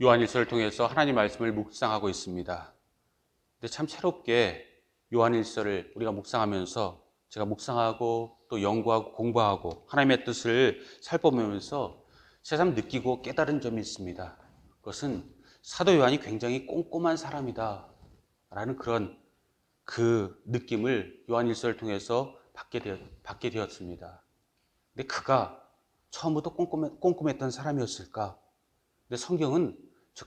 요한일서를 통해서 하나님 말씀을 묵상하고 있습니다. 근데 참 새롭게 요한일서를 우리가 묵상하면서 제가 묵상하고 또 연구하고 공부하고 하나님의 뜻을 살펴보면서 새삼 느끼고 깨달은 점이 있습니다. 그것은 사도 요한이 굉장히 꼼꼼한 사람이다 라는 그런 그 느낌을 요한일서를 통해서 받게 되었습니다. 근데 그가 처음부터 꼼꼼했던 사람이었을까? 근데 성경은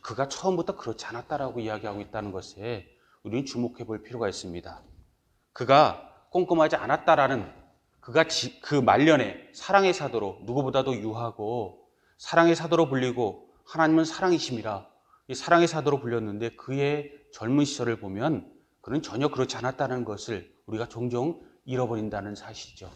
그가 처음부터 그렇지 않았다라고 이야기하고 있다는 것에 우리는 주목해 볼 필요가 있습니다. 그가 꼼꼼하지 않았다라는 그가 그 말년에 사랑의 사도로 누구보다도 유하고 사랑의 사도로 불리고 하나님은 사랑이심이라 이 사랑의 사도로 불렸는데 그의 젊은 시절을 보면 그는 전혀 그렇지 않았다는 것을 우리가 종종 잃어버린다는 사실이죠.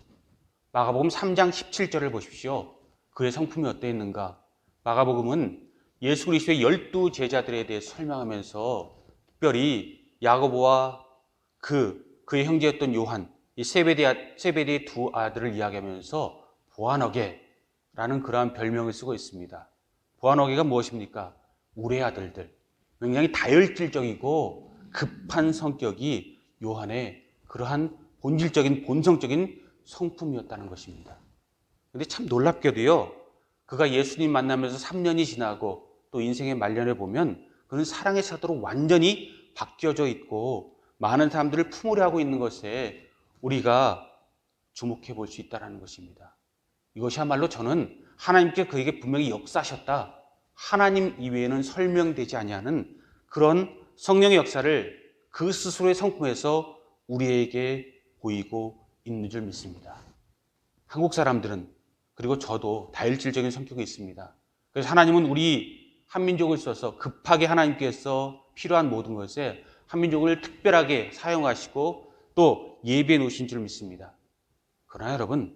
마가복음 3장 17절을 보십시오. 그의 성품이 어땠는가? 마가복음은 예수 그리스도의 12 제자들에 대해 설명하면서 특별히 야고보와 그의 형제였던 요한, 이 세베대의 두 아들을 이야기하면서 보아너게라는 그러한 별명을 쓰고 있습니다. 보아너게가 무엇입니까? 우레 아들들. 굉장히 다혈질적이고 급한 성격이 요한의 그러한 본질적인 본성적인 성품이었다는 것입니다. 그런데 참 놀랍게도요, 그가 예수님 만나면서 3년이 지나고 또 인생의 말년에 보면 그는 사랑의 사도로 완전히 바뀌어져 있고 많은 사람들을 품으려 하고 있는 것에 우리가 주목해 볼 수 있다는 것입니다. 이것이야말로 저는 하나님께 그에게 분명히 역사하셨다. 하나님 이외에는 설명되지 아니하는 그런 성령의 역사를 그 스스로의 성품에서 우리에게 보이고 있는 줄 믿습니다. 한국 사람들은 그리고 저도 다혈질적인 성격이 있습니다. 그래서 하나님은 우리 한민족을 써서 급하게 하나님께서 필요한 모든 것에 한민족을 특별하게 사용하시고 또 예비해 놓으신 줄 믿습니다. 그러나 여러분,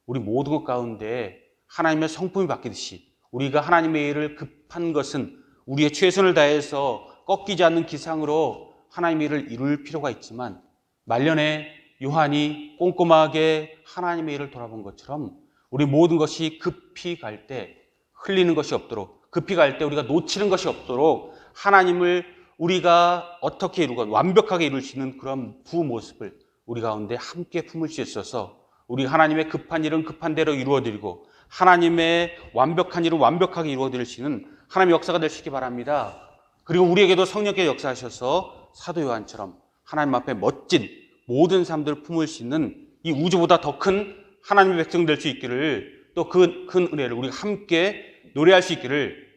우리 모든 것 가운데 하나님의 성품이 바뀌듯이 우리가 하나님의 일을 급한 것은 우리의 최선을 다해서 꺾이지 않는 기상으로 하나님의 일을 이룰 필요가 있지만 말년에 요한이 꼼꼼하게 하나님의 일을 돌아본 것처럼 우리 모든 것이 급히 갈 때 흘리는 것이 없도록 급히 갈 때 우리가 놓치는 것이 없도록 하나님을 우리가 어떻게 이루건 완벽하게 이룰 수 있는 그런 부모습을 우리 가운데 함께 품을 수 있어서 우리 하나님의 급한 일은 급한 대로 이루어드리고 하나님의 완벽한 일은 완벽하게 이루어드릴 수 있는 하나님의 역사가 될 수 있기 바랍니다. 그리고 우리에게도 성령께 역사하셔서 사도 요한처럼 하나님 앞에 멋진 모든 사람들을 품을 수 있는 이 우주보다 더 큰 하나님의 백성 될 수 있기를 또 그 큰 은혜를 우리가 함께 노래할 수 있기를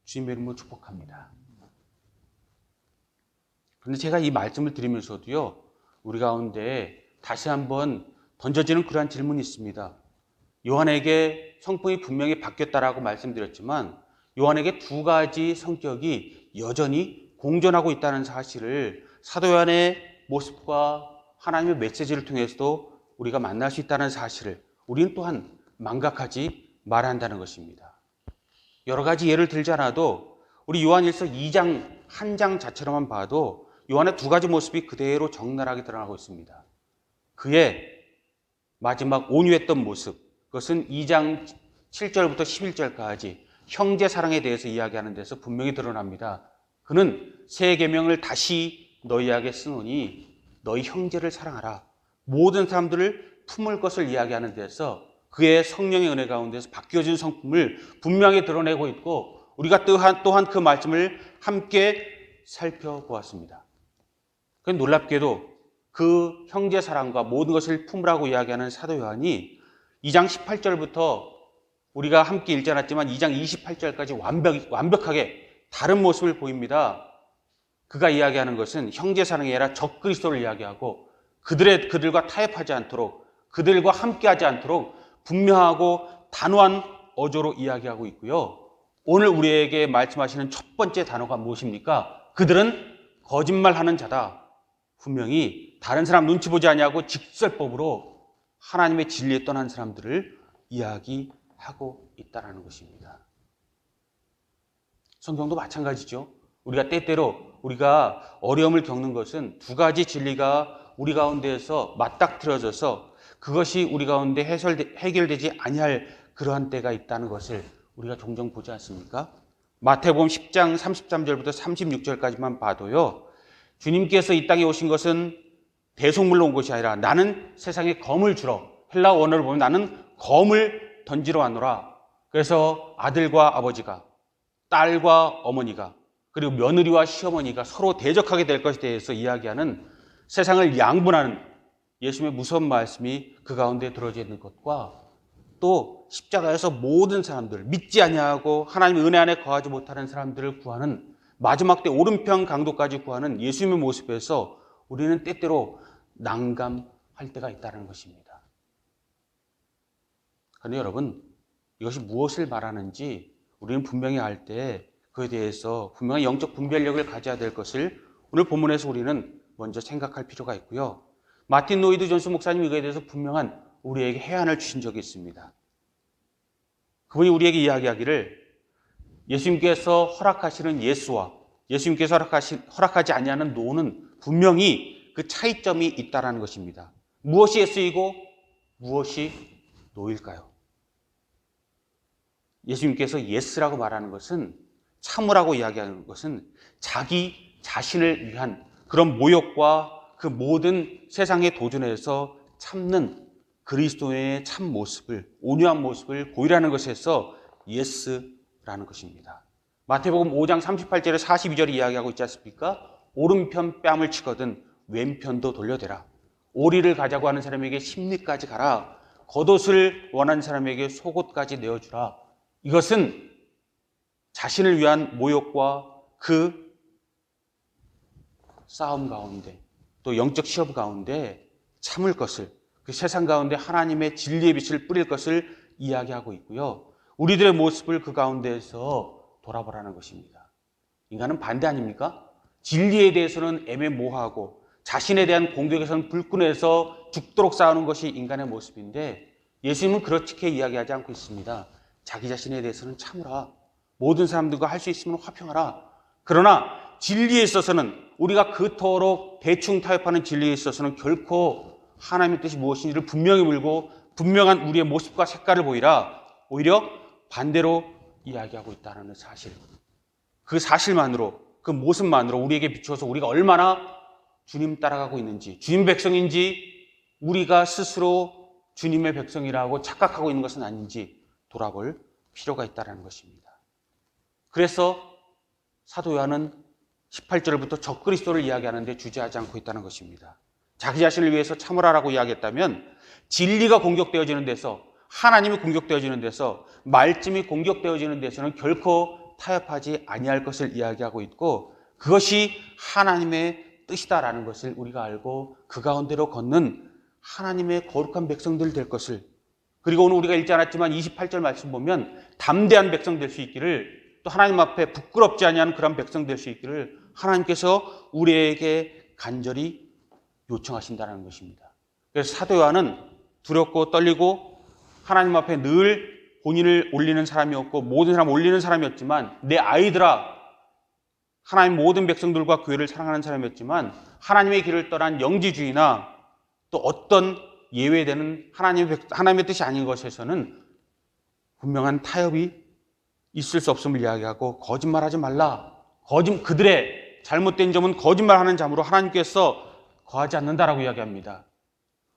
주님의 이름으로 축복합니다. 그런데 제가 이 말씀을 드리면서도요, 우리 가운데 다시 한번 던져지는 그러한 질문이 있습니다. 요한에게 성품이 분명히 바뀌었다라고 말씀드렸지만 요한에게 두 가지 성격이 여전히 공존하고 있다는 사실을 사도 요한의 모습과 하나님의 메시지를 통해서도 우리가 만날 수 있다는 사실을 우리는 또한 망각하지 말아야 한다는 것입니다. 여러 가지 예를 들지 않아도 우리 요한일서 2장 한 장 자체로만 봐도 요한의 두 가지 모습이 그대로 적나라하게 드러나고 있습니다. 그의 마지막 온유했던 모습, 그것은 2장 7절부터 11절까지 형제 사랑에 대해서 이야기하는 데서 분명히 드러납니다. 그는 새 계명을 다시 너희에게 쓰노니 너희 형제를 사랑하라. 모든 사람들을 품을 것을 이야기하는 데서 그의 성령의 은혜 가운데서 바뀌어진 성품을 분명히 드러내고 있고 우리가 또한 그 말씀을 함께 살펴보았습니다. 그 놀랍게도 그 형제 사랑과 모든 것을 품으라고 이야기하는 사도 요한이 2장 18절부터 우리가 함께 읽지 않았지만 2장 28절까지 완벽하게 다른 모습을 보입니다. 그가 이야기하는 것은 형제 사랑이 아니라 적 그리스도를 이야기하고 그들과 타협하지 않도록 그들과 함께하지 않도록 분명하고 단호한 어조로 이야기하고 있고요. 오늘 우리에게 말씀하시는 첫 번째 단어가 무엇입니까? 그들은 거짓말하는 자다. 분명히 다른 사람 눈치 보지 아니하고 직설법으로 하나님의 진리에 떠난 사람들을 이야기하고 있다는 것입니다. 성경도 마찬가지죠. 우리가 때때로 우리가 어려움을 겪는 것은 두 가지 진리가 우리 가운데에서 맞닥뜨려져서 그것이 우리 가운데 해결되지 아니할 그러한 때가 있다는 것을 우리가 종종 보지 않습니까? 마태복음 10장 33절부터 36절까지만 봐도요. 주님께서 이 땅에 오신 것은 대속물로 온 것이 아니라 나는 세상에 검을 주러, 헬라 원어를 보면 나는 검을 던지러 왔노라. 그래서 아들과 아버지가, 딸과 어머니가, 그리고 며느리와 시어머니가 서로 대적하게 될 것에 대해서 이야기하는 세상을 양분하는 예수님의 무서운 말씀이 그 가운데 들어져 있는 것과 또 십자가에서 모든 사람들, 믿지 아니하고 하나님의 은혜 안에 거하지 못하는 사람들을 구하는 마지막 때 오른편 강도까지 구하는 예수님의 모습에서 우리는 때때로 난감할 때가 있다는 것입니다. 그런데 여러분, 이것이 무엇을 말하는지 우리는 분명히 알 때 그에 대해서 분명히 영적 분별력을 가져야 될 것을 오늘 본문에서 우리는 먼저 생각할 필요가 있고요. 마틴 노이드 존스 목사님이 이거에 대해서 분명한 우리에게 해안을 주신 적이 있습니다. 그분이 우리에게 이야기하기를 예수님께서 허락하시는 예수와 예수님께서 허락하지 아니하는 노는 분명히 그 차이점이 있다는 것입니다. 무엇이 예수이고 무엇이 노일까요? 예수님께서 예스라고 말하는 것은 참으라고 이야기하는 것은 자기 자신을 위한 그런 모욕과 그 모든 세상의 도전에서 참는 그리스도의 참 모습을, 온유한 모습을 보이라는 것에서 예스라는 것입니다. 마태복음 5장 38절에 42절이 이야기하고 있지 않습니까? 오른편 뺨을 치거든 왼편도 돌려대라. 오리를 가자고 하는 사람에게 심리까지 가라. 겉옷을 원하는 사람에게 속옷까지 내어주라. 이것은 자신을 위한 모욕과 그 싸움 가운데 또 영적 시험 가운데 참을 것을, 그 세상 가운데 하나님의 진리의 빛을 뿌릴 것을 이야기하고 있고요. 우리들의 모습을 그 가운데에서 돌아보라는 것입니다. 인간은 반대 아닙니까? 진리에 대해서는 애매모호하고 자신에 대한 공격에서는 불끈해서 죽도록 싸우는 것이 인간의 모습인데 예수님은 그렇게 이야기하지 않고 있습니다. 자기 자신에 대해서는 참으라. 모든 사람들과 할 수 있으면 화평하라. 그러나 진리에 있어서는 우리가 그토록 대충 타협하는 진리에 있어서는 결코 하나님의 뜻이 무엇인지를 분명히 물고 분명한 우리의 모습과 색깔을 보이라. 오히려 반대로 이야기하고 있다는 사실. 그 사실만으로, 그 모습만으로 우리에게 비추어서 우리가 얼마나 주님 따라가고 있는지, 주님 백성인지 우리가 스스로 주님의 백성이라고 착각하고 있는 것은 아닌지 돌아볼 필요가 있다는 것입니다. 그래서 사도 요한은 18절부터 적그리스도를 이야기하는데 주저하지 않고 있다는 것입니다. 자기 자신을 위해서 참으라라고 이야기했다면 진리가 공격되어지는 데서, 하나님이 공격되어지는 데서, 말씀이 공격되어지는 데서는 결코 타협하지 아니할 것을 이야기하고 있고 그것이 하나님의 뜻이다라는 것을 우리가 알고 그 가운데로 걷는 하나님의 거룩한 백성들 될 것을, 그리고 오늘 우리가 읽지 않았지만 28절 말씀 보면 담대한 백성 될 수 있기를, 또 하나님 앞에 부끄럽지 아니하는 그런 백성 될 수 있기를 하나님께서 우리에게 간절히 요청하신다는 것입니다. 그래서 사도 요한은 두렵고 떨리고 하나님 앞에 늘 본인을 올리는 사람이었고 모든 사람 올리는 사람이었지만, 내 아이들아, 하나님 모든 백성들과 교회를 사랑하는 사람이었지만 하나님의 길을 떠난 영지주의나 또 어떤 예외되는 하나님의 뜻이 아닌 것에서는 분명한 타협이 있을 수 없음을 이야기하고 거짓말하지 말라. 그들의 잘못된 점은 거짓말하는 자므로 하나님께서 거하지 않는다라고 이야기합니다.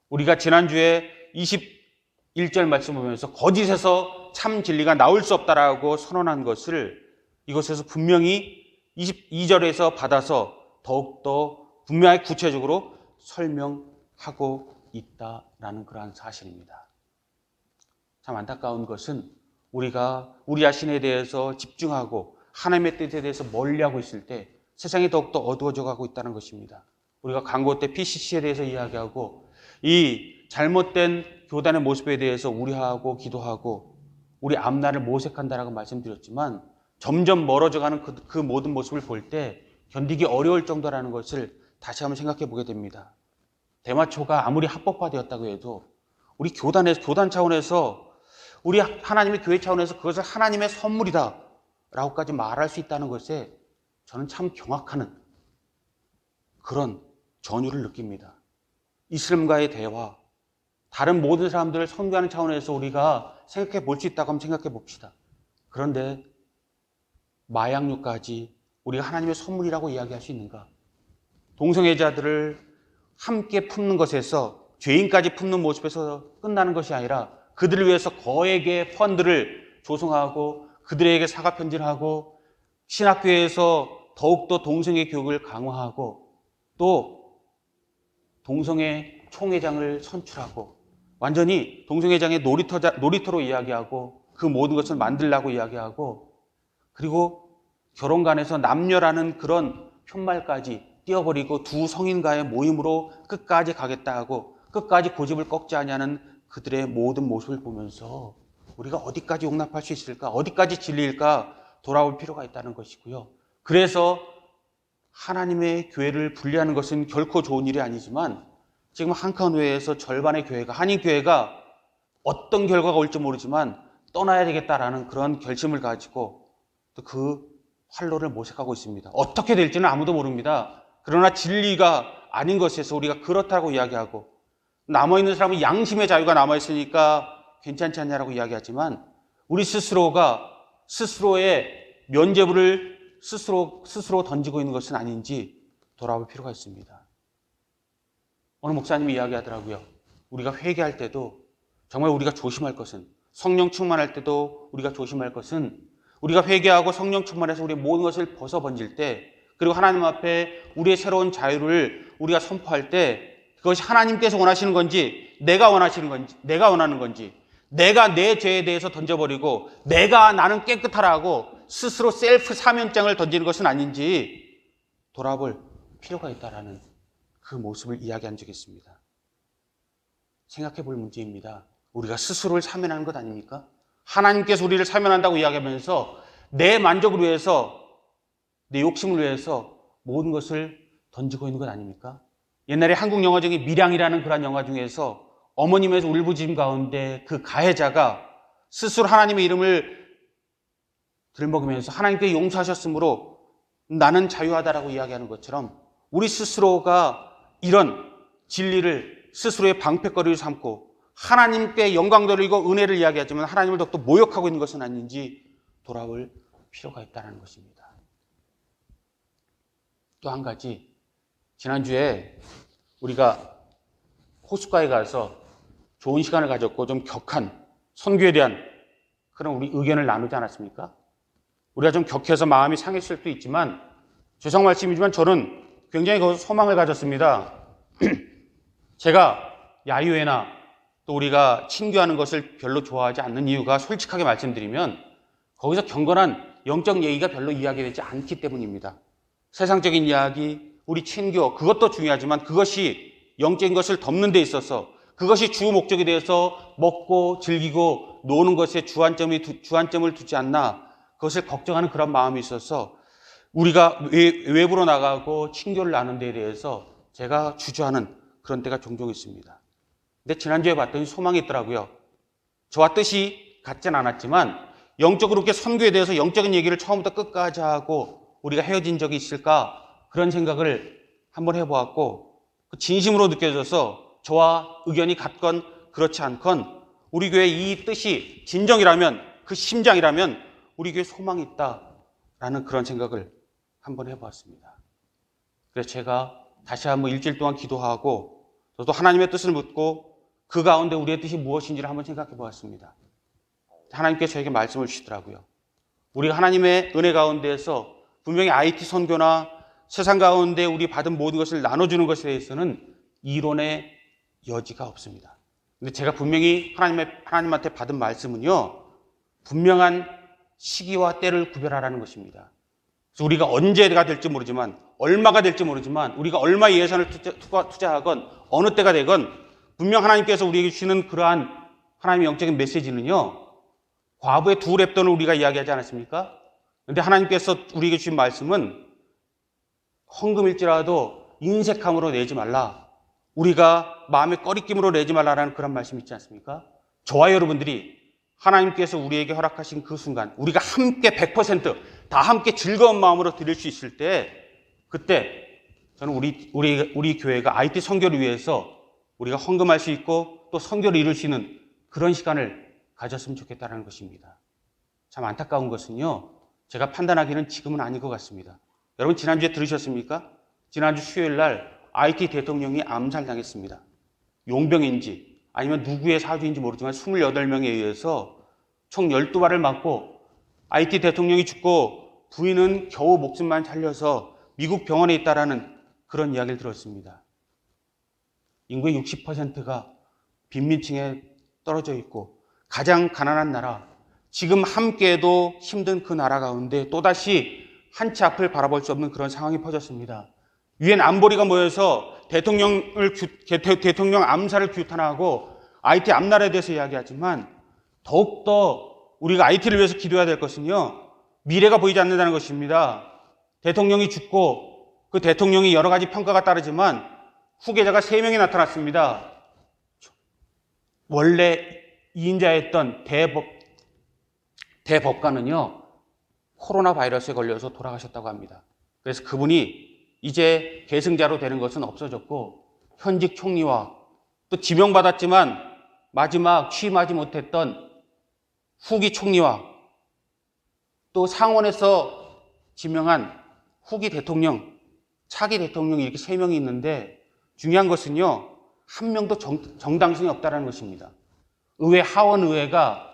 우리가 지난주에 21절 말씀 보면서 거짓에서 참 진리가 나올 수 없다라고 선언한 것을 이것에서 분명히 22절에서 받아서 더욱더 분명히 구체적으로 설명하고 있다라는 그러한 사실입니다. 참 안타까운 것은 우리가 우리 자신에 대해서 집중하고 하나님의 뜻에 대해서 멀리하고 있을 때 세상이 더욱더 어두워져 가고 있다는 것입니다. 우리가 광고 때 PCC에 대해서 이야기하고 이 잘못된 교단의 모습에 대해서 우려하고 기도하고 우리 앞날을 모색한다라고 말씀드렸지만 점점 멀어져가는 그 모든 모습을 볼 때 견디기 어려울 정도라는 것을 다시 한번 생각해 보게 됩니다. 대마초가 아무리 합법화되었다고 해도 우리 교단 차원에서 우리 하나님의 교회 차원에서 그것을 하나님의 선물이다 라고까지 말할 수 있다는 것에 저는 참 경악하는 그런 전율을 느낍니다. 이슬람과의 대화, 다른 모든 사람들을 선교하는 차원에서 우리가 생각해 볼 수 있다고 한번 생각해 봅시다. 그런데 마약류까지 우리가 하나님의 선물이라고 이야기할 수 있는가? 동성애자들을 함께 품는 것에서, 죄인까지 품는 모습에서 끝나는 것이 아니라 그들을 위해서 거액의 펀드를 조성하고 그들에게 사과 편지를 하고 신학교에서 더욱더 동성애 교육을 강화하고 또 동성애 총회장을 선출하고 완전히 동성애장의 놀이터로 이야기하고 그 모든 것을 만들라고 이야기하고 그리고 결혼관에서 남녀라는 그런 편말까지 띄어버리고 두 성인과의 모임으로 끝까지 가겠다 하고 끝까지 고집을 꺾지 아니하는 그들의 모든 모습을 보면서 우리가 어디까지 용납할 수 있을까? 어디까지 진리일까? 돌아올 필요가 있다는 것이고요. 그래서 하나님의 교회를 분리하는 것은 결코 좋은 일이 아니지만 지금 한컨웨이에서 절반의 교회가, 한인교회가 어떤 결과가 올지 모르지만 떠나야 되겠다라는 그런 결심을 가지고 또 그 활로를 모색하고 있습니다. 어떻게 될지는 아무도 모릅니다. 그러나 진리가 아닌 것에서 우리가 그렇다고 이야기하고 남아있는 사람은 양심의 자유가 남아있으니까 괜찮지 않냐라고 이야기하지만 우리 스스로가 스스로의 면죄부를 스스로 던지고 있는 것은 아닌지 돌아볼 필요가 있습니다. 오늘 목사님이 이야기하더라고요. 우리가 회개할 때도 정말 우리가 조심할 것은 성령 충만할 때도 우리가 조심할 것은 우리가 회개하고 성령 충만해서 우리의 모든 것을 벗어 번질 때 그리고 하나님 앞에 우리의 새로운 자유를 우리가 선포할 때 그것이 하나님께서 원하시는 건지 내가 원하시는 건지 내가 원하는 건지 내가 내 죄에 대해서 던져버리고 나는 깨끗하라고 스스로 셀프 사면장을 던지는 것은 아닌지 돌아볼 필요가 있다라는 그 모습을 이야기한 적이 있습니다. 생각해 볼 문제입니다. 우리가 스스로를 사면하는 것 아닙니까? 하나님께서 우리를 사면한다고 이야기하면서 내 만족을 위해서 내 욕심을 위해서 모든 것을 던지고 있는 것 아닙니까? 옛날에 한국 영화 중에 밀양이라는 그런 영화 중에서 어머님의 울부짖음 가운데 그 가해자가 스스로 하나님의 이름을 들먹이면서 하나님께 용서하셨으므로 나는 자유하다라고 이야기하는 것처럼 우리 스스로가 이런 진리를 스스로의 방패거리를 삼고 하나님께 영광 돌리고 은혜를 이야기하지만 하나님을 더욱더 모욕하고 있는 것은 아닌지 돌아볼 필요가 있다는 것입니다. 또 한 가지, 지난주에 우리가 호숫가에 가서 좋은 시간을 가졌고 좀 격한 선교에 대한 그런 우리 의견을 나누지 않았습니까? 우리가 좀 격해서 마음이 상했을 수도 있지만 죄송 말씀이지만 저는 굉장히 거기서 소망을 가졌습니다. 제가 야유회나 또 우리가 친교하는 것을 별로 좋아하지 않는 이유가 솔직하게 말씀드리면 거기서 경건한 영적 얘기가 별로 이야기되지 않기 때문입니다. 세상적인 이야기, 우리 친교 그것도 중요하지만 그것이 영적인 것을 덮는 데 있어서 그것이 주 목적이 되어서 먹고 즐기고 노는 것에 주안점을 두지 않나 그것을 걱정하는 그런 마음이 있어서 우리가 외부로 나가고 친교를 나누는 데에 대해서 제가 주저하는 그런 때가 종종 있습니다. 근데 지난주에 봤더니 소망이 있더라고요. 저와 뜻이 같진 않았지만 영적으로 그렇게 선교에 대해서 영적인 얘기를 처음부터 끝까지 하고 우리가 헤어진 적이 있을까 그런 생각을 한번 해보았고 진심으로 느껴져서 저와 의견이 같건 그렇지 않건 우리 교회 이 뜻이 진정이라면 그 심장이라면 우리 교회 소망이 있다라는 그런 생각을 한번 해보았습니다. 그래서 제가 다시 한번 일주일 동안 기도하고 저도 하나님의 뜻을 묻고 그 가운데 우리의 뜻이 무엇인지를 한번 생각해 보았습니다. 하나님께서 저에게 말씀을 주시더라고요. 우리가 하나님의 은혜 가운데에서 분명히 IT 선교나 세상 가운데 우리 받은 모든 것을 나눠주는 것에 대해서는 이론의 여지가 없습니다. 근데 제가 분명히 하나님한테 받은 말씀은요, 분명한 시기와 때를 구별하라는 것입니다. 그래서 우리가 언제가 될지 모르지만, 얼마가 될지 모르지만, 우리가 얼마의 예산을 투자하건, 어느 때가 되건, 분명 하나님께서 우리에게 주시는 그러한 하나님의 영적인 메시지는요, 과부의 두 랩돈을 우리가 이야기하지 않았습니까? 그런데 하나님께서 우리에게 주신 말씀은 헌금일지라도 인색함으로 내지 말라. 우리가 마음의 꺼리낌으로 내지 말라라는 그런 말씀이 있지 않습니까? 저와 여러분들이 하나님께서 우리에게 허락하신 그 순간 우리가 함께 100% 다 함께 즐거운 마음으로 드릴 수 있을 때 그때 저는 우리 교회가 IT 선교를 위해서 우리가 헌금할 수 있고 또 선교를 이룰 수 있는 그런 시간을 가졌으면 좋겠다는 것입니다. 참 안타까운 것은요. 제가 판단하기는 지금은 아닌 것 같습니다. 여러분 지난주에 들으셨습니까? 지난주 수요일 날 IT 대통령이 암살당했습니다. 용병인지 아니면 누구의 사주인지 모르지만 28명에 의해서 총 12발을 맞고 IT 대통령이 죽고 부인은 겨우 목숨만 살려서 미국 병원에 있다라는 그런 이야기를 들었습니다. 인구의 60%가 빈민층에 떨어져 있고 가장 가난한 나라, 지금 함께해도 힘든 그 나라 가운데 또다시 한 치 앞을 바라볼 수 없는 그런 상황이 퍼졌습니다. 유엔 안보리가 모여서 대통령 암살을 규탄하고 IT 암살에 대해서 이야기하지만 더욱더 우리가 IT를 위해서 기도해야 될 것은요, 미래가 보이지 않는다는 것입니다. 대통령이 죽고 그 대통령이 여러 가지 평가가 따르지만 후계자가 3명이 나타났습니다. 원래 2인자였던 대법관은요, 코로나 바이러스에 걸려서 돌아가셨다고 합니다. 그래서 그분이 이제 계승자로 되는 것은 없어졌고 현직 총리와 또 지명받았지만 마지막 취임하지 못했던 후기 총리와 또 상원에서 지명한 후기 대통령, 차기 대통령 이렇게 3명이 있는데 중요한 것은요, 한 명도 정당성이 없다는 것입니다. 의회 하원의회가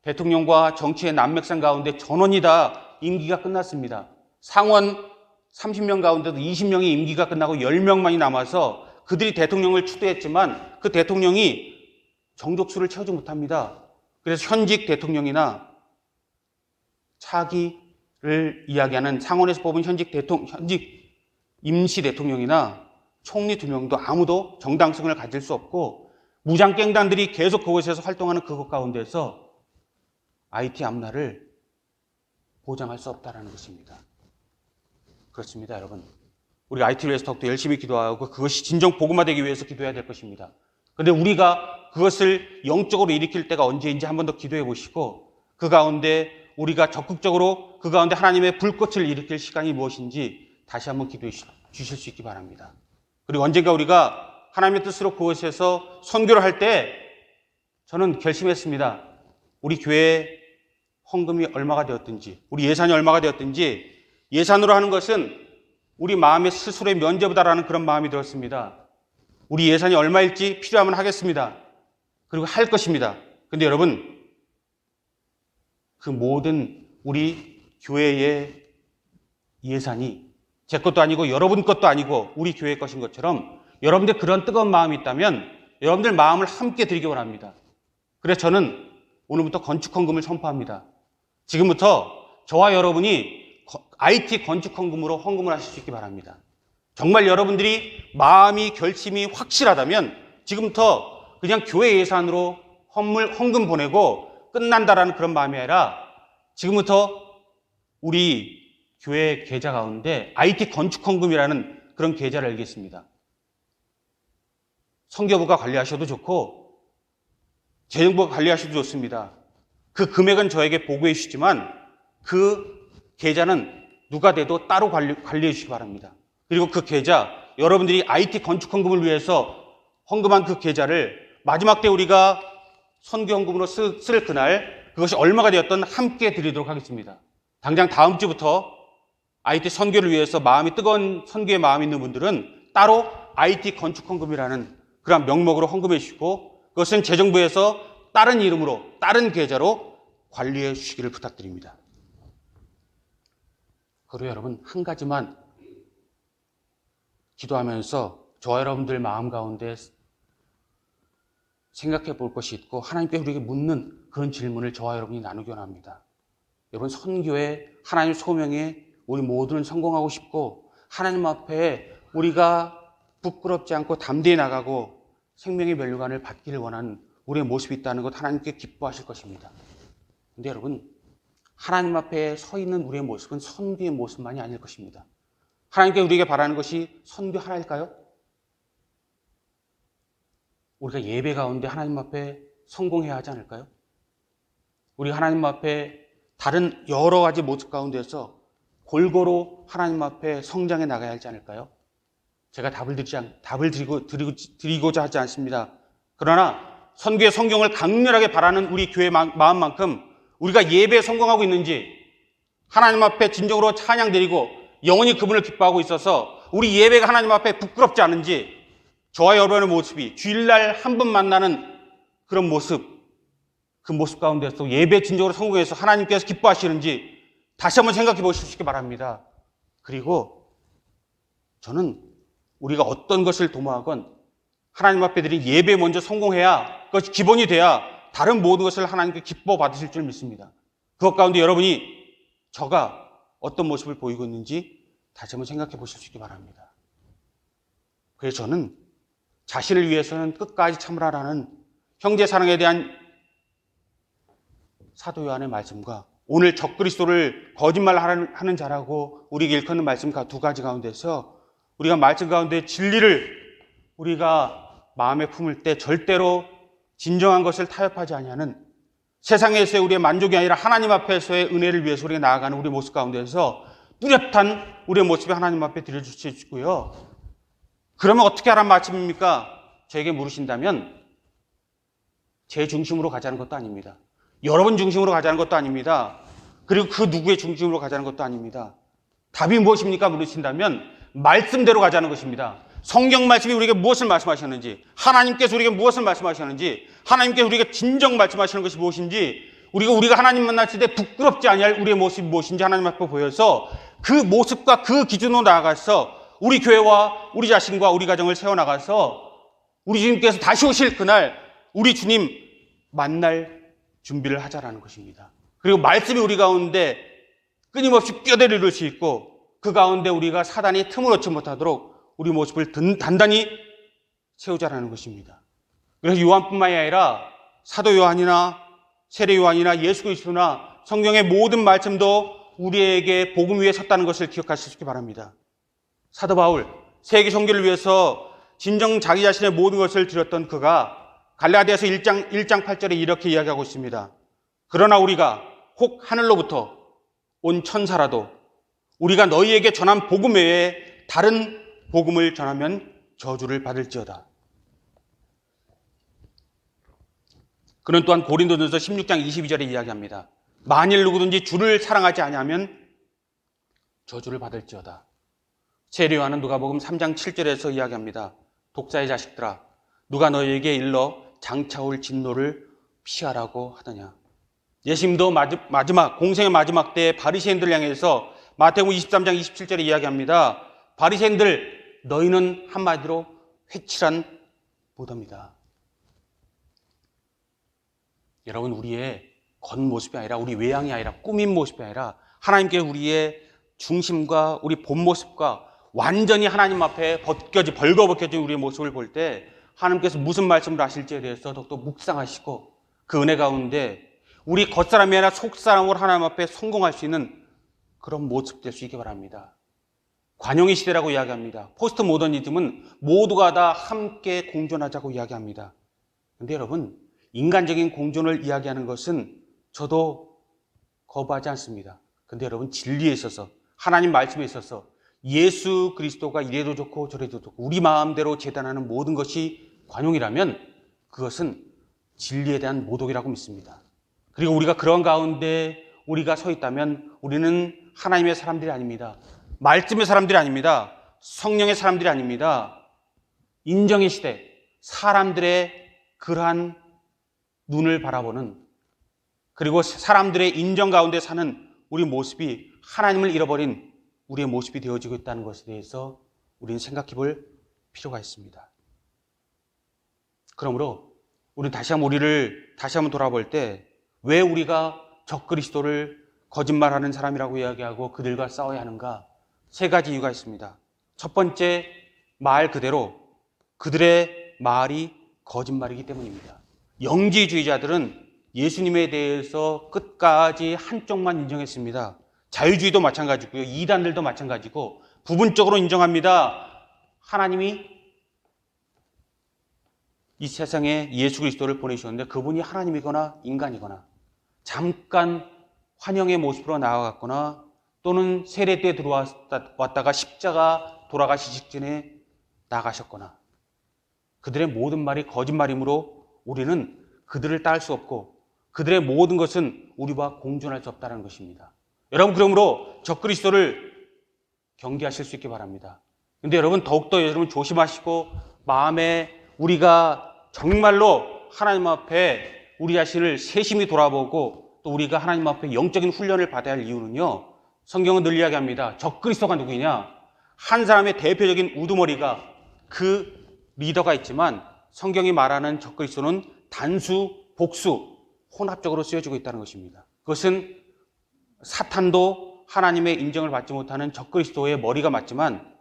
대통령과 정치의 난맥상 가운데 전원이 다 임기가 끝났습니다. 상원 30명 가운데도 20명이 임기가 끝나고 10명만이 남아서 그들이 대통령을 추대했지만 그 대통령이 정족수를 채우지 못합니다. 그래서 현직 대통령이나 차기를 이야기하는 상원에서 뽑은 현직 임시 대통령이나 총리 2명도 아무도 정당성을 가질 수 없고 무장갱단들이 계속 그곳에서 활동하는 그것 가운데서 IT 암살을 보장할 수 없다는 것입니다. 그렇습니다, 여러분. 우리가 IT를 위해서 더욱더 열심히 기도하고 그것이 진정 복음화되기 위해서 기도해야 될 것입니다. 그런데 우리가 그것을 영적으로 일으킬 때가 언제인지 한 번 더 기도해 보시고 그 가운데 우리가 적극적으로 그 가운데 하나님의 불꽃을 일으킬 시간이 무엇인지 다시 한번 기도해 주실 수 있기 바랍니다. 그리고 언젠가 우리가 하나님의 뜻으로 그것에서 선교를 할 때 저는 결심했습니다. 우리 교회에 헌금이 얼마가 되었든지 우리 예산이 얼마가 되었든지 예산으로 하는 것은 우리 마음의 스스로의 면제보다라는 그런 마음이 들었습니다. 우리 예산이 얼마일지 필요하면 하겠습니다. 그리고 할 것입니다. 그런데 여러분, 그 모든 우리 교회의 예산이 제 것도 아니고 여러분 것도 아니고 우리 교회 것인 것처럼 여러분들 그런 뜨거운 마음이 있다면 여러분들 마음을 함께 드리기 원합니다. 그래서 저는 오늘부터 건축헌금을 선포합니다. 지금부터 저와 여러분이 IT 건축헌금으로 헌금을 하실 수 있기 바랍니다. 정말 여러분들이 마음이 결심이 확실하다면 지금부터 그냥 교회 예산으로 헌금 보내고 끝난다라는 그런 마음이 아니라 지금부터 우리 교회 계좌 가운데 IT 건축헌금이라는 그런 계좌를 열겠습니다. 선교부가 관리하셔도 좋고 재정부가 관리하셔도 좋습니다. 그 금액은 저에게 보고해 주시지만 그 계좌는 누가 돼도 따로 관리해 주시기 바랍니다. 그리고 그 계좌, 여러분들이 IT 건축헌금을 위해서 헌금한 그 계좌를 마지막 때 우리가 선교헌금으로 쓸 그날 그것이 얼마가 되었든 함께 드리도록 하겠습니다. 당장 다음 주부터 IT 선교를 위해서 마음이 뜨거운 선교의 마음이 있는 분들은 따로 IT 건축헌금이라는 그런 명목으로 헌금해 주시고 그것은 재정부에서 다른 이름으로 다른 계좌로 관리해 주시기를 부탁드립니다. 그리고 여러분 한 가지만 기도하면서 저와 여러분들 마음 가운데 생각해 볼 것이 있고 하나님께 우리에게 묻는 그런 질문을 저와 여러분이 나누기 원합니다. 여러분 선교에 하나님 소명에 우리 모두는 성공하고 싶고 하나님 앞에 우리가 부끄럽지 않고 담대히 나가고 생명의 면류관을 받기를 원하는 우리의 모습이 있다는 것 하나님께 기뻐하실 것입니다. 그런데 여러분 하나님 앞에 서 있는 우리의 모습은 선교의 모습만이 아닐 것입니다. 하나님께 우리에게 바라는 것이 선교 하나일까요? 우리가 예배 가운데 하나님 앞에 성공해야 하지 않을까요? 우리가 하나님 앞에 다른 여러 가지 모습 가운데서 골고루 하나님 앞에 성장해 나가야 하지 않을까요? 제가 답을 드리고자 하지 않습니다. 그러나 선교의 성경을 강렬하게 바라는 우리 교회 마음만큼 우리가 예배에 성공하고 있는지 하나님 앞에 진정으로 찬양 드리고 영원히 그분을 기뻐하고 있어서 우리 예배가 하나님 앞에 부끄럽지 않은지, 저와 여러분의 모습이 주일날 한 번 만나는 그런 모습, 그 모습 가운데서 예배 진정으로 성공해서 하나님께서 기뻐하시는지 다시 한번 생각해 보시기 바랍니다. 그리고 저는 우리가 어떤 것을 도모하건 하나님 앞에 드린 예배 먼저 성공해야, 그것이 기본이 돼야 다른 모든 것을 하나님께 기뻐 받으실 줄 믿습니다. 그것 가운데 여러분이 저가 어떤 모습을 보이고 있는지 다시 한번 생각해 보실 수 있기 바랍니다. 그래서 저는 자신을 위해서는 끝까지 참으라라는 형제 사랑에 대한 사도 요한의 말씀과 오늘 적그리스도를 거짓말하는 자라고 우리에게 일컫는 말씀 두 가지 가운데서 우리가 말씀 가운데 진리를 우리가 마음에 품을 때 절대로 진정한 것을 타협하지 아니하는, 세상에서의 우리의 만족이 아니라 하나님 앞에서의 은혜를 위해서 우리가 나아가는 우리의 모습 가운데서 뚜렷한 우리의 모습이 하나님 앞에 드려주시고요. 그러면 어떻게 하란 말씀입니까? 저에게 물으신다면 제 중심으로 가자는 것도 아닙니다. 여러분 중심으로 가자는 것도 아닙니다. 그리고 그 누구의 중심으로 가자는 것도 아닙니다. 답이 무엇입니까? 물으신다면 말씀대로 가자는 것입니다. 성경 말씀이 우리에게 무엇을 말씀하셨는지, 하나님께서 우리에게 무엇을 말씀하셨는지, 하나님께서 우리에게 진정 말씀하시는 것이 무엇인지, 우리가 하나님 만났을 때 부끄럽지 아니할 우리의 모습이 무엇인지 하나님 앞에 보여서 그 모습과 그 기준으로 나아가서 우리 교회와 우리 자신과 우리 가정을 세워나가서 우리 주님께서 다시 오실 그날 우리 주님 만날 준비를 하자라는 것입니다. 그리고 말씀이 우리 가운데 끊임없이 뛰어내릴 수 있고 그 가운데 우리가 사단이 틈을 얻지 못하도록 우리 모습을 단단히 세우자라는 것입니다. 그래서 요한뿐만이 아니라 사도 요한이나 세례 요한이나 예수 그리스도나 성경의 모든 말씀도 우리에게 복음 위에 섰다는 것을 기억하시기 바랍니다. 사도 바울, 세계 선교를 위해서 진정 자기 자신의 모든 것을 드렸던 그가 갈라디아서 1장 8절에 이렇게 이야기하고 있습니다. 그러나 우리가 혹 하늘로부터 온 천사라도 우리가 너희에게 전한 복음 외에 다른 복음을 전하면 저주를 받을지어다. 그는 또한 고린도전서 16장 22절에 이야기합니다. 만일 누구든지 주를 사랑하지 아니하면 저주를 받을지어다. 세례 요한은 누가복음 3장 7절에서 이야기합니다. 독사의 자식들아, 누가 너희에게 일러 장차올 진노를 피하라고 하더냐. 예수님도 마지막 공생의 마지막 때에 바리새인들을 향해서 마태복음 23장 27절에 이야기합니다. 바리새인들, 너희는 한마디로 회칠한 무덤이다. 여러분, 우리의 겉모습이 아니라, 우리 외양이 아니라, 꾸민 모습이 아니라 하나님께 우리의 중심과 우리 본 모습과 완전히 하나님 앞에 벌거벗겨진 우리의 모습을 볼 때 하나님께서 무슨 말씀을 하실지에 대해서 더욱더 묵상하시고 그 은혜 가운데 우리 겉사람이 아니라 속사람으로 하나님 앞에 성공할 수 있는 그런 모습 될 수 있기 바랍니다. 관용의 시대라고 이야기합니다. 포스트 모더니즘은 모두가 다 함께 공존하자고 이야기합니다. 그런데 여러분, 인간적인 공존을 이야기하는 것은 저도 거부하지 않습니다. 그런데 여러분, 진리에 있어서, 하나님 말씀에 있어서 예수 그리스도가 이래도 좋고 저래도 좋고 우리 마음대로 재단하는 모든 것이 관용이라면 그것은 진리에 대한 모독이라고 믿습니다. 그리고 우리가 그런 가운데 우리가 서 있다면 우리는 하나님의 사람들이 아닙니다. 말씀의 사람들이 아닙니다. 성령의 사람들이 아닙니다. 인정의 시대, 사람들의 그러한 눈을 바라보는, 그리고 사람들의 인정 가운데 사는 우리 모습이 하나님을 잃어버린 우리의 모습이 되어지고 있다는 것에 대해서 우리는 생각해 볼 필요가 있습니다. 그러므로 우리는 우리를 다시 한번 돌아볼 때 왜 우리가 적그리스도를 거짓말하는 사람이라고 이야기하고 그들과 싸워야 하는가? 세 가지 이유가 있습니다. 첫 번째, 말 그대로 그들의 말이 거짓말이기 때문입니다. 영지주의자들은 예수님에 대해서 끝까지 한쪽만 인정했습니다. 자유주의도 마찬가지고요. 이단들도 마찬가지고 부분적으로 인정합니다. 하나님이 이 세상에 예수 그리스도를 보내주셨는데 그분이 하나님이거나 인간이거나 잠깐 환영의 모습으로 나아갔거나 또는 세례 때 들어왔다가 십자가 돌아가시 직전에 나가셨거나 그들의 모든 말이 거짓말이므로 우리는 그들을 따를 수 없고 그들의 모든 것은 우리와 공존할 수 없다는 것입니다. 여러분, 그러므로 적그리스도를 경계하실 수 있기 바랍니다. 근데 여러분, 더욱더 여러분 조심하시고 마음에 우리가 정말로 하나님 앞에 우리 자신을 세심히 돌아보고 또 우리가 하나님 앞에 영적인 훈련을 받아야 할 이유는요, 성경은 늘 이야기합니다. 적그리스도가 누구냐? 한 사람의 대표적인 우두머리가 그 리더가 있지만 성경이 말하는 적그리스도는 단수, 복수, 혼합적으로 쓰여지고 있다는 것입니다. 그것은 사탄도 하나님의 인정을 받지 못하는 적그리스도의 머리가 맞지만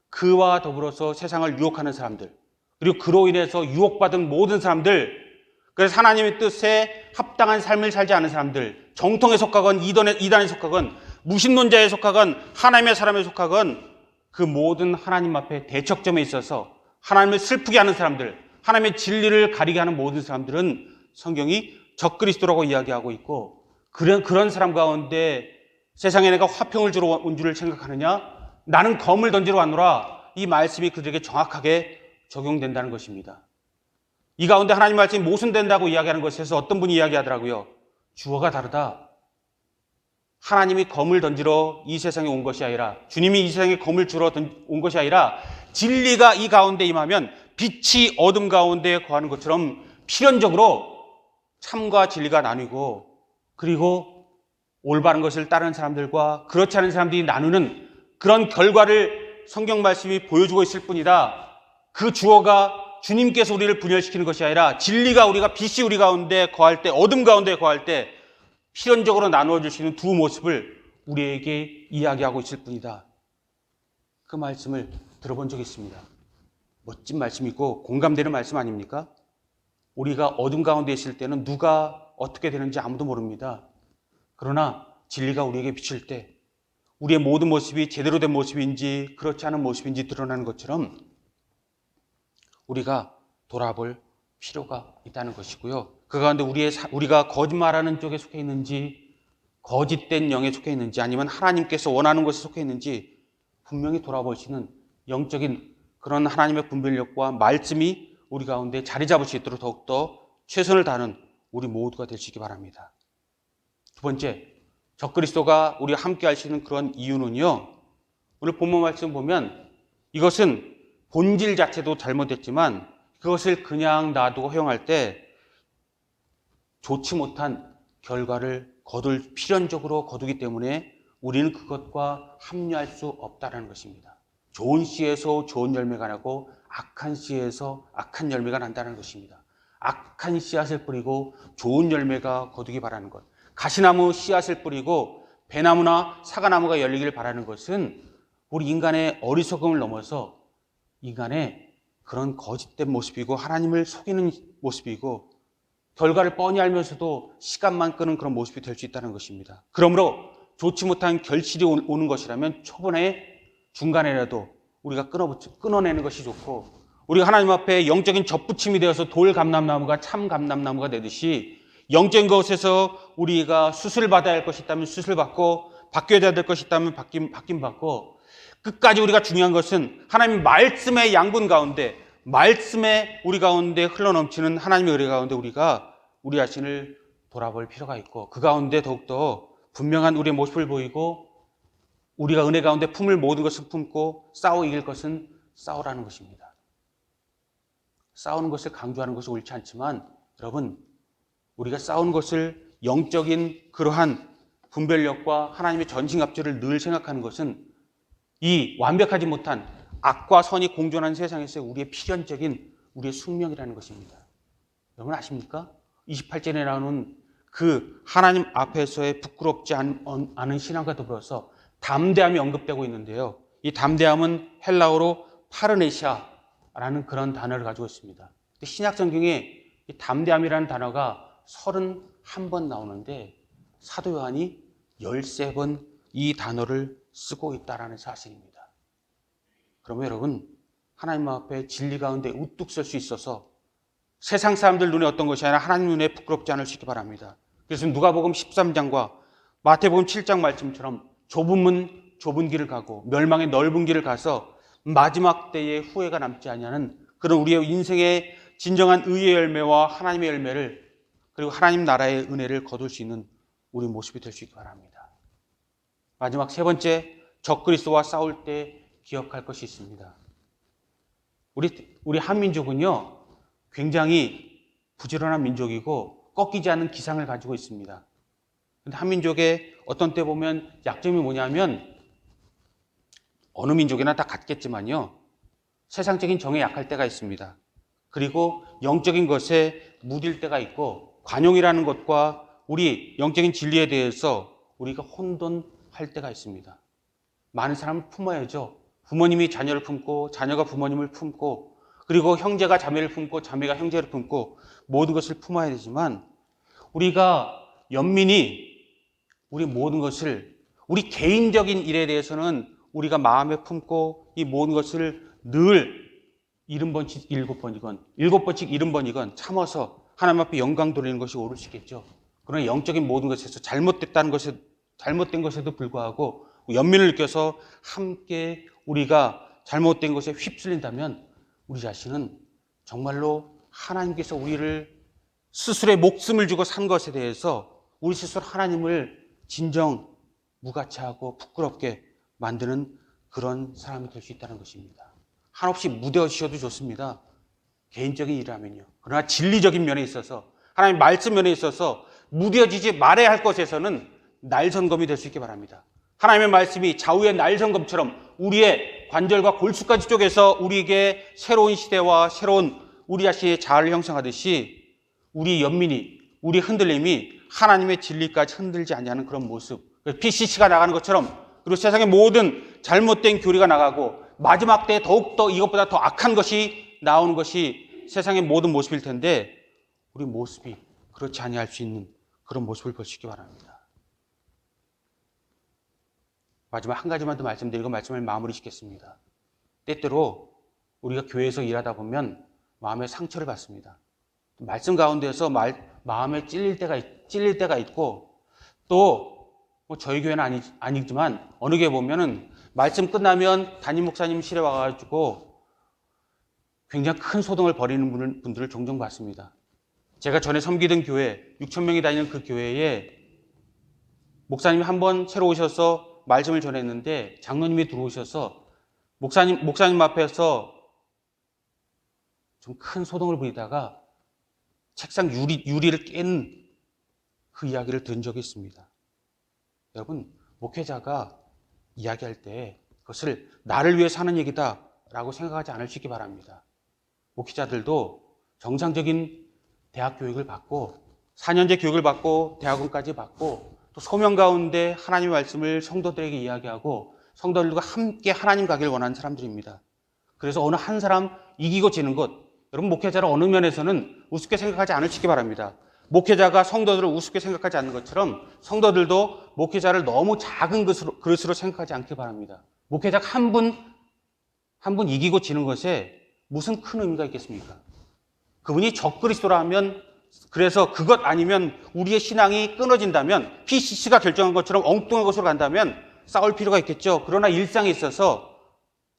그와 더불어서 세상을 유혹하는 사람들, 그리고 그로 인해서 유혹받은 모든 사람들, 그래서 하나님의 뜻에 합당한 삶을 살지 않은 사람들, 정통에 속하건 이단에 속하건 무신론자에 속하건 하나님의 사람에 속하건 그 모든 하나님 앞에 대척점에 있어서 하나님을 슬프게 하는 사람들, 하나님의 진리를 가리게 하는 모든 사람들은 성경이 적그리스도라고 이야기하고 있고, 그런 사람 가운데 세상에 내가 화평을 주러 온 줄을 생각하느냐? 나는 검을 던지러 왔노라. 이 말씀이 그들에게 정확하게 적용된다는 것입니다. 이 가운데 하나님 말씀이 모순된다고 이야기하는 것에서 어떤 분이 이야기하더라고요. 주어가 다르다. 하나님이 검을 던지러 이 세상에 온 것이 아니라, 주님이 이 세상에 검을 주러 온 것이 아니라 진리가 이 가운데 임하면 빛이 어둠 가운데 거하는 것처럼 필연적으로 참과 진리가 나뉘고, 그리고 올바른 것을 따르는 사람들과 그렇지 않은 사람들이 나누는 그런 결과를 성경 말씀이 보여주고 있을 뿐이다. 그 주어가 주님께서 우리를 분열시키는 것이 아니라 진리가 우리가 빛이 우리 가운데 거할 때, 어둠 가운데 거할 때 필연적으로 나누어 줄 수 있는 두 모습을 우리에게 이야기하고 있을 뿐이다. 그 말씀을 들어본 적이 있습니다. 멋진 말씀이고 공감되는 말씀 아닙니까? 우리가 어둠 가운데 있을 때는 누가 어떻게 되는지 아무도 모릅니다. 그러나 진리가 우리에게 비칠 때 우리의 모든 모습이 제대로 된 모습인지 그렇지 않은 모습인지 드러나는 것처럼 우리가 돌아볼 필요가 있다는 것이고요. 그 가운데 우리가 거짓말하는 쪽에 속해 있는지, 거짓된 영에 속해 있는지, 아니면 하나님께서 원하는 것에 속해 있는지 분명히 돌아보시는 영적인 그런 하나님의 분별력과 말씀이 우리 가운데 자리 잡을 수 있도록 더욱더 최선을 다하는 우리 모두가 될 수 있기 바랍니다. 두 번째, 적그리스도가 우리와 함께 할 수 있는 그런 이유는요, 오늘 본문 말씀 보면 이것은 본질 자체도 잘못됐지만 그것을 그냥 놔두고 허용할 때 좋지 못한 결과를 필연적으로 거두기 때문에 우리는 그것과 합류할 수 없다는 것입니다. 좋은 씨에서 좋은 열매가 나고 악한 씨에서 악한 열매가 난다는 것입니다. 악한 씨앗을 뿌리고 좋은 열매가 거두기 바라는 것, 가시나무 씨앗을 뿌리고 배나무나 사과나무가 열리길 바라는 것은 우리 인간의 어리석음을 넘어서 인간의 그런 거짓된 모습이고 하나님을 속이는 모습이고 결과를 뻔히 알면서도 시간만 끄는 그런 모습이 될 수 있다는 것입니다. 그러므로 좋지 못한 결실이 오는 것이라면 초반에 중간에라도 우리가 끊어내는 것이 좋고, 우리가 하나님 앞에 영적인 젖붙임이 되어서 돌 감람나무가 참 감람나무가 되듯이 영적인 것에서 우리가 수술을 받아야 할 것이 있다면 수술 받고 바뀌어야 될 것이 있다면 바뀐 받고, 끝까지 우리가 중요한 것은 하나님 말씀의 양분 가운데, 말씀에 우리 가운데 흘러넘치는 하나님의 은혜 가운데 우리가 우리 자신을 돌아볼 필요가 있고, 그 가운데 더욱더 분명한 우리의 모습을 보이고, 우리가 은혜 가운데 품을 모든 것을 품고 싸워 이길 것은 싸우라는 것입니다. 싸우는 것을 강조하는 것은 옳지 않지만 여러분, 우리가 싸우는 것을 영적인 그러한 분별력과 하나님의 전신갑주를 늘 생각하는 것은 이 완벽하지 못한 악과 선이 공존하는 세상에서 우리의 필연적인 우리의 숙명이라는 것입니다. 여러분 아십니까? 28절에 나오는 그 하나님 앞에서의 부끄럽지 않은 신앙과 더불어서 담대함이 언급되고 있는데요. 이 담대함은 헬라어로 파르네시아라는 그런 단어를 가지고 있습니다. 신약 성경에 이 담대함이라는 단어가 31번 나오는데 사도 요한이 13번 이 단어를 쓰고 있다는 사실입니다. 그러면 여러분, 하나님 앞에 진리 가운데 우뚝 설 수 있어서 세상 사람들 눈에 어떤 것이 아니라 하나님 눈에 부끄럽지 않을 수 있기 바랍니다. 그래서 누가복음 13장과 마태복음 7장 말씀처럼 좁은 문 좁은 길을 가고 멸망의 넓은 길을 가서 마지막 때에 후회가 남지 아니하는 그런 우리의 인생의 진정한 의의 열매와 하나님의 열매를, 그리고 하나님 나라의 은혜를 거둘 수 있는 우리 모습이 될 수 있기 바랍니다. 마지막 세 번째, 적그리스도와 싸울 때 기억할 것이 있습니다. 우리 한민족은요, 굉장히 부지런한 민족이고 꺾이지 않는 기상을 가지고 있습니다. 근데 한민족의 어떤 때 보면 약점이 뭐냐면, 어느 민족이나 다 같겠지만요, 세상적인 정에 약할 때가 있습니다. 그리고 영적인 것에 무딜 때가 있고, 관용이라는 것과 우리 영적인 진리에 대해서 우리가 혼돈할 때가 있습니다. 많은 사람을 품어야죠. 부모님이 자녀를 품고, 자녀가 부모님을 품고, 그리고 형제가 자매를 품고, 자매가 형제를 품고, 모든 것을 품어야 되지만, 우리가 연민이 우리 모든 것을, 우리 개인적인 일에 대해서는 우리가 마음에 품고, 이 모든 것을 늘 70번씩 7번이건 7번씩 70번이건 참아서 하나님 앞에 영광 돌리는 것이 옳을 수 있겠죠. 그러나 영적인 모든 것에서 잘못된 것에도 불구하고 연민을 느껴서 함께 우리가 잘못된 것에 휩쓸린다면, 우리 자신은 정말로 하나님께서 우리를 스스로의 목숨을 주고 산 것에 대해서 우리 스스로 하나님을 진정 무가치하고 부끄럽게 만드는 그런 사람이 될 수 있다는 것입니다. 한없이 무뎌지셔도 좋습니다. 개인적인 일이라면요. 그러나 진리적인 면에 있어서, 하나님 말씀 면에 있어서 무뎌지지 말아야 할 것에서는 날점검이 될 수 있기 바랍니다. 하나님의 말씀이 좌우의 날점검처럼 우리의 관절과 골수까지 쪼개서 우리에게 새로운 시대와 새로운 우리 자신의 자아를 형성하듯이, 우리 연민이, 우리 흔들림이 하나님의 진리까지 흔들지 않냐는 그런 모습, PCC가 나가는 것처럼, 그리고 세상의 모든 잘못된 교리가 나가고 마지막 때에 더욱더 이것보다 더 악한 것이 나오는 것이 세상의 모든 모습일 텐데, 우리 모습이 그렇지 아니할 수 있는 그런 모습을 보시기 바랍니다. 마지막 한 가지만 더 말씀드리고 말씀을 마무리 짓겠습니다. 때때로 우리가 교회에서 일하다 보면 마음에 상처를 받습니다. 말씀 가운데서 마음에 찔릴 때가 있고, 또 저희 교회는 아니지만 어느 교회 보면은 말씀 끝나면 담임 목사님실에 와가지고 굉장히 큰 소동을 벌이는 분들을 종종 봤습니다. 제가 전에 섬기던 교회, 6,000명이 다니는 그 교회에 목사님이 한 번 새로 오셔서 말씀을 전했는데, 장로님이 들어오셔서 목사님 앞에서 좀 큰 소동을 부리다가 책상 유리를 깬 그 이야기를 들은 적이 있습니다. 여러분, 목회자가 이야기할 때 그것을 나를 위해 사는 얘기다라고 생각하지 않을 수 있기 바랍니다. 목회자들도 정상적인 대학 교육을 받고 4년제 교육을 받고 대학원까지 받고, 또 소명 가운데 하나님의 말씀을 성도들에게 이야기하고 성도들과 함께 하나님 가길 원하는 사람들입니다. 그래서 어느 한 사람 이기고 지는 것, 여러분, 목회자를 어느 면에서는 우습게 생각하지 않을 수 있기 바랍니다. 목회자가 성도들을 우습게 생각하지 않는 것처럼 성도들도 목회자를 너무 작은 그릇으로 생각하지 않기 바랍니다. 목회자가 한 분 이기고 지는 것에 무슨 큰 의미가 있겠습니까? 그분이 적그리스도라면, 그래서 그것 아니면 우리의 신앙이 끊어진다면, PCC가 결정한 것처럼 엉뚱한 것으로 간다면 싸울 필요가 있겠죠. 그러나 일상에 있어서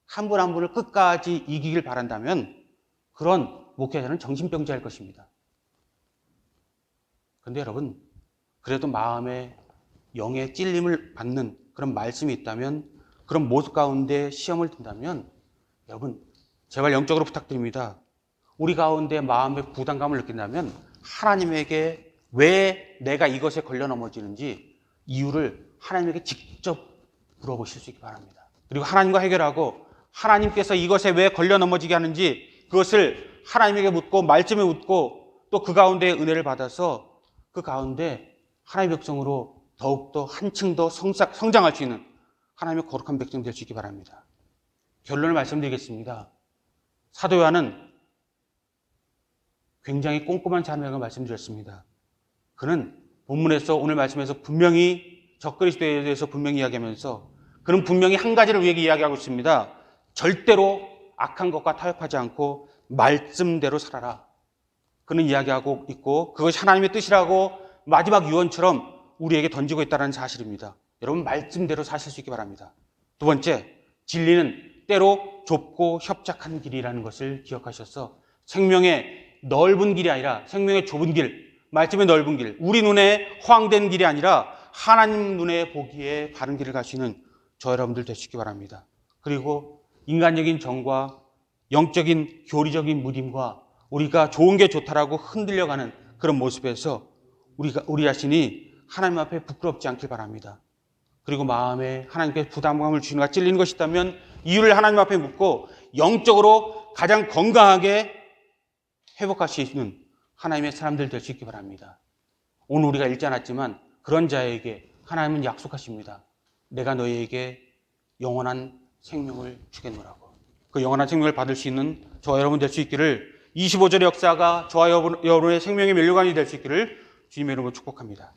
한 분 한 분을 끝까지 이기길 바란다면 그런 목회자는 정신병자일 것입니다. 그런데 여러분, 그래도 마음에 영의 찔림을 받는 그런 말씀이 있다면, 그런 모습 가운데 시험을 든다면, 여러분, 제발 영적으로 부탁드립니다. 우리 가운데 마음의 부담감을 느낀다면 하나님에게 왜 내가 이것에 걸려 넘어지는지 이유를 하나님에게 직접 물어보실 수 있기 바랍니다. 그리고 하나님과 해결하고, 하나님께서 이것에 왜 걸려 넘어지게 하는지 그것을 하나님에게 묻고 말씀에 묻고, 또 그 가운데 은혜를 받아서 그 가운데 하나님의 백성으로 더욱더 한층 더 성장할 수 있는 하나님의 거룩한 백성 될 수 있기 바랍니다. 결론을 말씀드리겠습니다. 사도 요한은 굉장히 꼼꼼한 자명을 말씀드렸습니다. 그는 본문에서, 오늘 말씀에서 분명히 적그리스도에 대해서 분명히 이야기하면서, 그는 분명히 한 가지를 우리에게 이야기하고 있습니다. 절대로 악한 것과 타협하지 않고 말씀대로 살아라. 그는 이야기하고 있고, 그것이 하나님의 뜻이라고 마지막 유언처럼 우리에게 던지고 있다는 사실입니다. 여러분, 말씀대로 사실 수 있기 바랍니다. 두 번째, 진리는 때로 좁고 협착한 길이라는 것을 기억하셔서 생명의 넓은 길이 아니라 생명의 좁은 길, 말씀의 넓은 길, 우리 눈에 허황된 길이 아니라 하나님 눈에 보기에 바른 길을 가시는 저 여러분들 되시기 바랍니다. 그리고 인간적인 정과 영적인 교리적인 무딤과 우리가 좋은 게 좋다라고 흔들려가는 그런 모습에서 우리 자신이 하나님 앞에 부끄럽지 않길 바랍니다. 그리고 마음에 하나님께 부담감을 주시는 것, 찔리는 것이 있다면 이유를 하나님 앞에 묻고 영적으로 가장 건강하게 회복할 수 있는 하나님의 사람들 될 수 있기 바랍니다. 오늘 우리가 읽지 않았지만 그런 자에게 하나님은 약속하십니다. 내가 너희에게 영원한 생명을 주겠노라고. 그 영원한 생명을 받을 수 있는 저와 여러분 될 수 있기를, 25절의 역사가 저와 여러분의 생명의 면류관이 될 수 있기를 주님의 이름으로 축복합니다.